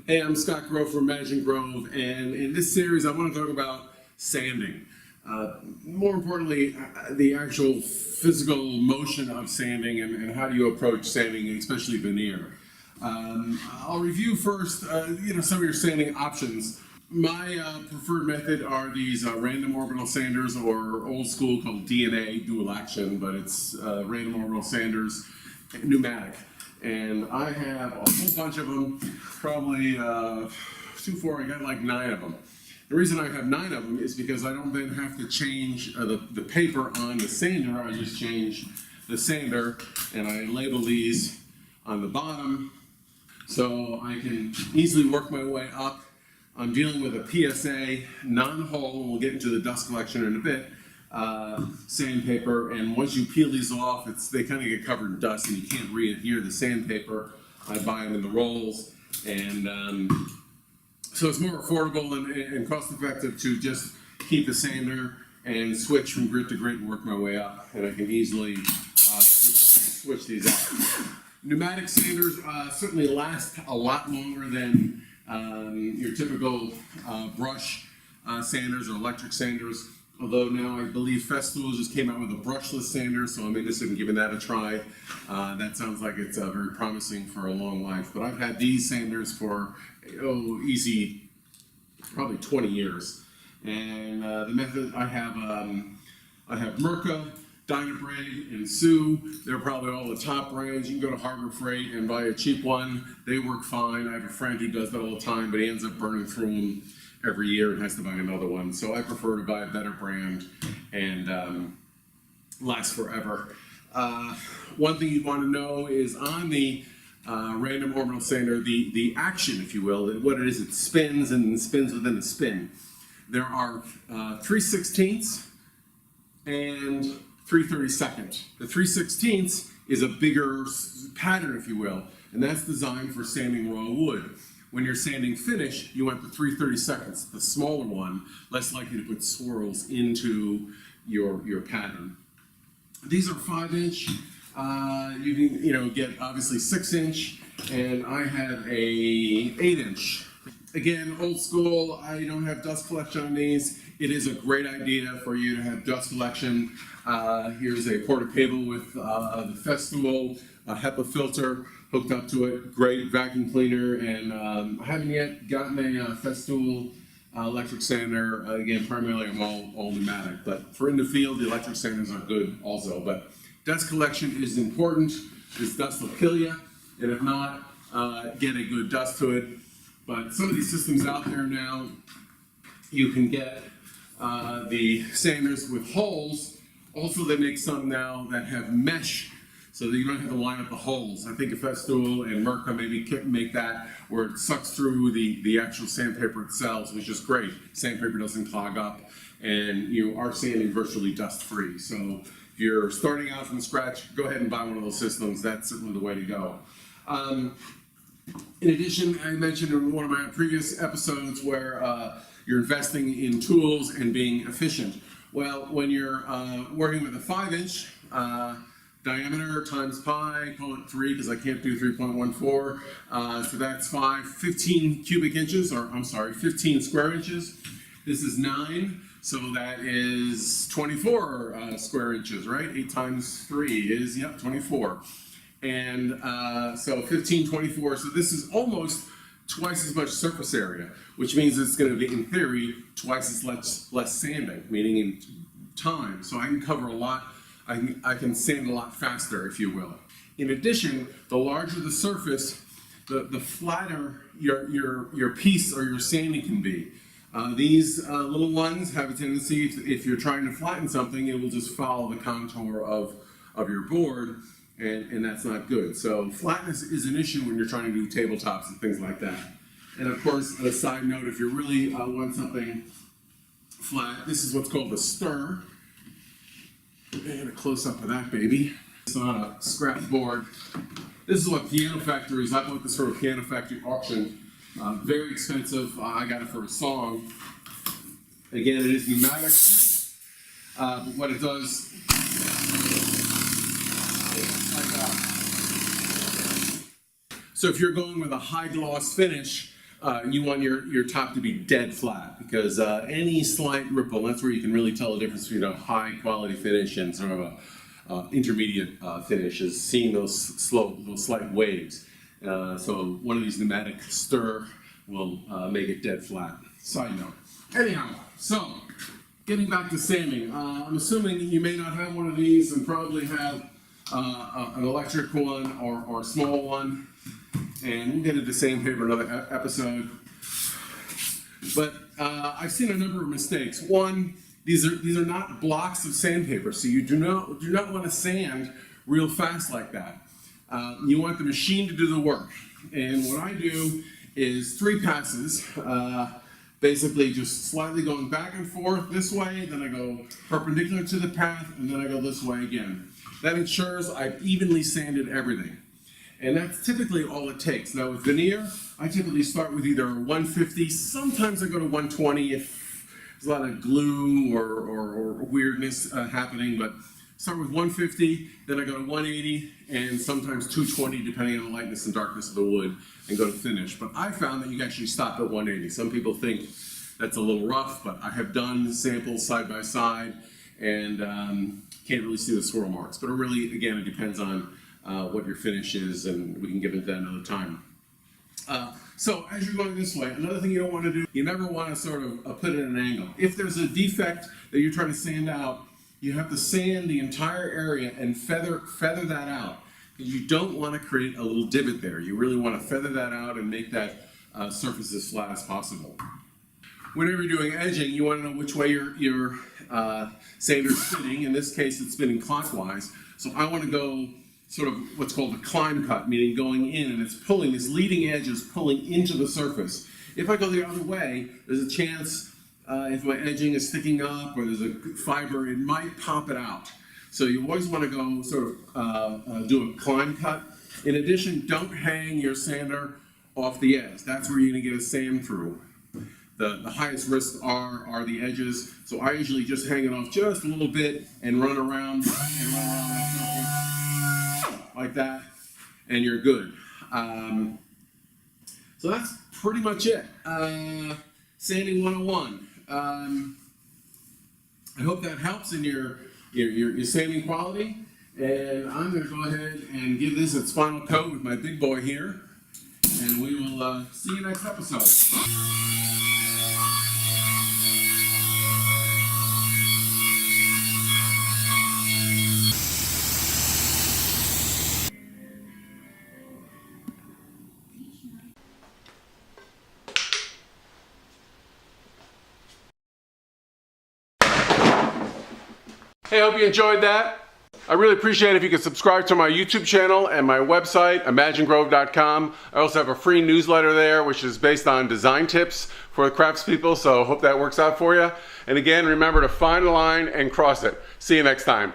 Hey, I'm Scott Grove from Managing Grove, and in this series I want to talk about sanding. More importantly, the actual physical motion of sanding and how do you approach sanding, especially veneer. I'll review first, some of your sanding options. My preferred method are these random orbital sanders, or old school called DNA, dual action, but it's random orbital sanders, pneumatic. And I have a whole bunch of them, probably I got like 9 of them. The reason I have 9 of them is because I don't then have to change the paper on the sander. I just change the sander and I label these on the bottom so I can easily work my way up. I'm dealing with a PSA non-hole, and we'll get into the dust collection in a bit, sandpaper, and once you peel these off, they kind of get covered in dust and you can't re-adhere the sandpaper. I buy them in the rolls, and so it's more affordable and cost-effective to just keep the sander and switch from grit to grit and work my way up, and I can easily switch these out. Pneumatic sanders certainly last a lot longer than your typical brush sanders or electric sanders. Although now I believe Festool just came out with a brushless sander, so I'm interested in giving that a try. That sounds like it's very promising for a long life. But I've had these sanders for, easy, probably 20 years. And the method I have Mirka, Dynabrade, and Sioux. They're probably all the top brands. You can go to Harbor Freight and buy a cheap one. They work fine. I have a friend who does that all the time, but he ends up burning through them every year and has to buy another one. So I prefer to buy a better brand and last forever. One thing you'd want to know is on the random orbital sander, the action, if you will, what it is, it spins and spins within a spin. There are 3/16 and 3/32. The 3/16 is a bigger pattern, if you will, and that's designed for sanding raw wood. When you're sanding finish, you want the 3/32, the smaller one, less likely to put swirls into your pattern. These are 5-inch. You can get obviously 6-inch, and I have a 8-inch. Again, old school. I don't have dust collection on these. It is a great idea for you to have dust collection. Here's a porta cable with the Festool HEPA filter hooked up to it. Great vacuum cleaner, and I haven't yet gotten a Festool electric sander. Again, primarily I'm all pneumatic, but for in the field, the electric sanders are good also. But dust collection is important. This dust will kill you, and if not, get a good dust to it. But some of these systems out there now, you can get the sanders with holes. Also, they make some now that have mesh, so that you don't have to line up the holes. I think Festool and Mirka maybe make that where it sucks through the actual sandpaper itself, which is great. Sandpaper doesn't clog up, and you are sanding virtually dust-free. So if you're starting out from scratch, go ahead and buy one of those systems. That's certainly the way to go. In addition, I mentioned in one of my previous episodes where you're investing in tools and being efficient. Well, when you're working with a 5-inch diameter times pi, call it 3 because I can't do 3.14, so that's 15 cubic inches, or I'm sorry, 15 square inches. This is 9, so that is 24 square inches, right? 8 times 3 is, 24. And so 15, 24, so this is almost twice as much surface area, which means it's going to be, in theory, twice as less sanding, meaning in time. So I can cover a lot, I can sand a lot faster, if you will. In addition, the larger the surface, the flatter your piece or your sanding can be. These little ones have a tendency, if you're trying to flatten something, it will just follow the contour of your board. And that's not good. So flatness is an issue when you're trying to do tabletops and things like that. And of course, a side note, if you really want something flat, this is what's called a stir. And a close-up of that baby. It's on a scrap board. This is what Piano Factories, I bought this for a Piano Factory auction. Very expensive. I got it for a song. Again, it is pneumatic. But what it does, so if you're going with a high gloss finish, you want your top to be dead flat, because any slight ripple, that's where you can really tell the difference between a high quality finish and sort of a intermediate finish, is seeing those slight waves. So one of these pneumatic stir will make it dead flat. Side note. Anyhow, so getting back to sanding, I'm assuming you may not have one of these and probably have an electric one or a small one, and we'll get into sandpaper another episode. But I've seen a number of mistakes. One, these are not blocks of sandpaper, so you do not want to sand real fast like that. You want the machine to do the work, and what I do is 3 passes. Basically just slightly going back and forth this way, then I go perpendicular to the path, and then I go this way again. That ensures I've evenly sanded everything. And that's typically all it takes. Now with veneer, I typically start with either 150, sometimes I go to 120 if there's a lot of glue or weirdness happening, but start with 150, then I go to 180, and sometimes 220 depending on the lightness and darkness of the wood, and go to finish. But I found that you can actually stop at 180. Some people think that's a little rough, but I have done samples side by side, and can't really see the swirl marks. But it really, again, it depends on what your finish is, and we can get into that another time. So as you're going this way, another thing you don't want to do, you never want to sort of put it at an angle. If there's a defect that you're trying to sand out, you have to sand the entire area and feather that out. You don't want to create a little divot there. You really want to feather that out and make that surface as flat as possible. Whenever you're doing edging, you want to know which way your sander's spinning. In this case, it's spinning clockwise. So I want to go sort of what's called a climb cut, meaning going in, and it's pulling, this leading edge is pulling into the surface. If I go the other way, there's a chance if my edging is sticking up or there's a fiber, it might pop it out. So you always want to go sort of do a climb cut. In addition, don't hang your sander off the edge. That's where you're going to get a sand through. The highest risks are the edges. So I usually just hang it off just a little bit and run around like that, and you're good. So that's pretty much it. Sanding 101. I hope that helps in your sanding quality. And I'm going to go ahead and give this its final coat with my big boy here. And we will see you next episode. Hey, I hope you enjoyed that. I really appreciate it if you could subscribe to my YouTube channel and my website, imaginegrove.com. I also have a free newsletter there, which is based on design tips for the craftspeople, so hope that works out for you. And again, remember to find a line and cross it. See you next time.